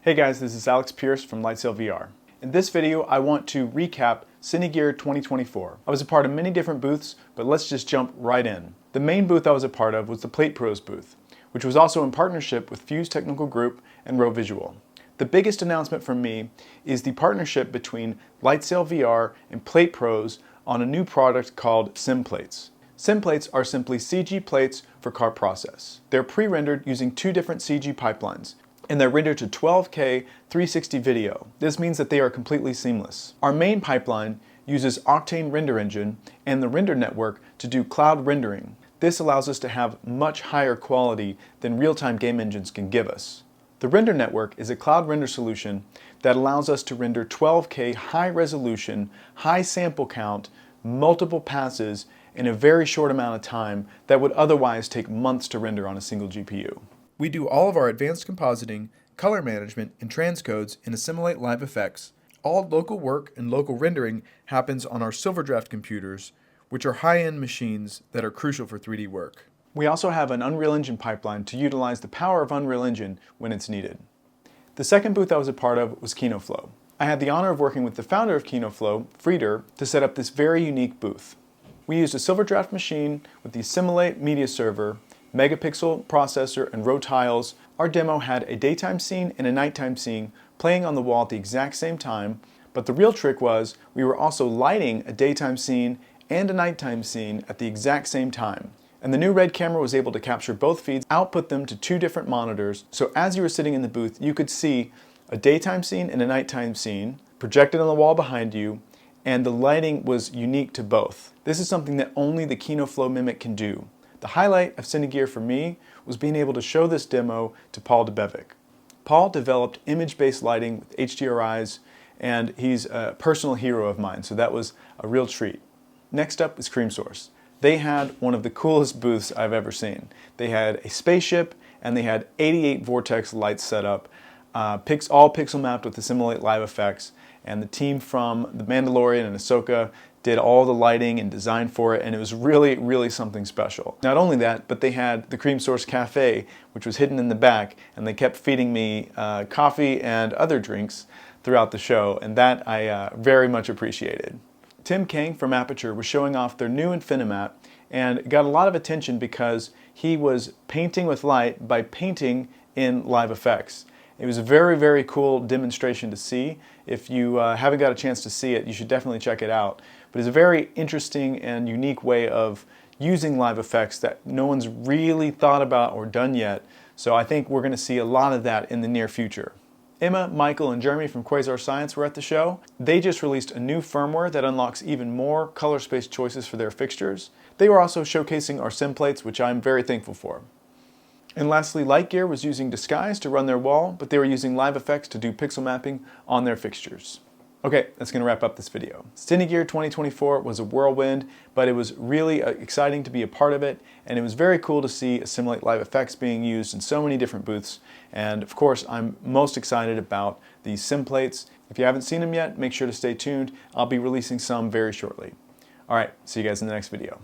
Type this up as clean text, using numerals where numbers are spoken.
Hey guys, this is Alex Pierce from LiteGear VR. In this video, I want to recap Cine Gear 2024. I was a part of many different booths, but let's just jump right in. The main booth I was a part of was the Plate Pros booth, which was also in partnership with Fuse Technical Group and Row Visual. The biggest announcement from me is the partnership between LiteGear VR and Plate Pros on a new product called SimPlates. SimPlates are simply CG plates for car process. They're pre-rendered using two different CG pipelines, and they're rendered to 12K 360 video. This means that they are completely seamless. Our main pipeline uses Octane Render Engine and the render network to do cloud rendering. This allows us to have much higher quality than real-time game engines can give us. The render network is a cloud render solution that allows us to render 12K high resolution, high sample count, multiple passes in a very short amount of time that would otherwise take months to render on a single GPU. We do all of our advanced compositing, color management, and transcodes in Assimilate Live FX. All local work and local rendering happens on our SilverDraft computers, which are high-end machines that are crucial for 3D work. We also have an Unreal Engine pipeline to utilize the power of Unreal Engine when it's needed. The second booth I was a part of was Kino Flo. I had the honor of working with the founder of Kino Flo, Frieder, to set up this very unique booth. We used a SilverDraft machine with the Assimilate media server, megapixel processor, and row tiles. Our demo had a daytime scene and a nighttime scene playing on the wall at the exact same time, but the real trick was we were also lighting a daytime scene and a nighttime scene at the exact same time. And the new red camera was able to capture both feeds, output them to two different monitors, so as you were sitting in the booth, you could see a daytime scene and a nighttime scene projected on the wall behind you, and the lighting was unique to both. This is something that only the Kino Flo Mimic can do. The highlight of Cine Gear for me was being able to show this demo to Paul Debevic. Paul developed image-based lighting with HDRIs, and he's a personal hero of mine, so that was a real treat. Next up is Creamsource. They had one of the coolest booths I've ever seen. They had a spaceship, and they had 88 vortex lights set up, all pixel mapped with Assimilate Live FX, and the team from The Mandalorian and Ahsoka did all the lighting and design for it, and it was really, really something special. Not only that, but they had the Creamsource Cafe, which was hidden in the back, and they kept feeding me coffee and other drinks throughout the show, and that I very much appreciated. Tim Kang from Aputure was showing off their new Infinimat, and got a lot of attention because he was painting with light by painting in Live FX. It was a very, very cool demonstration to see. If you haven't got a chance to see it, you should definitely check it out. But it's a very interesting and unique way of using Live FX that no one's really thought about or done yet. So I think we're going to see a lot of that in the near future. Emma, Michael, and Jeremy from Quasar Science were at the show. They just released a new firmware that unlocks even more color space choices for their fixtures. They were also showcasing our SimPlates, which I'm very thankful for. And lastly, LiteGear was using Disguise to run their wall, but they were using Live FX to do pixel mapping on their fixtures. Okay, that's going to wrap up this video. Cine Gear 2024 was a whirlwind, but it was really exciting to be a part of it, and it was very cool to see Assimilate Live FX being used in so many different booths. And of course, I'm most excited about these SimPlates. If you haven't seen them yet, make sure to stay tuned. I'll be releasing some very shortly. All right, see you guys in the next video.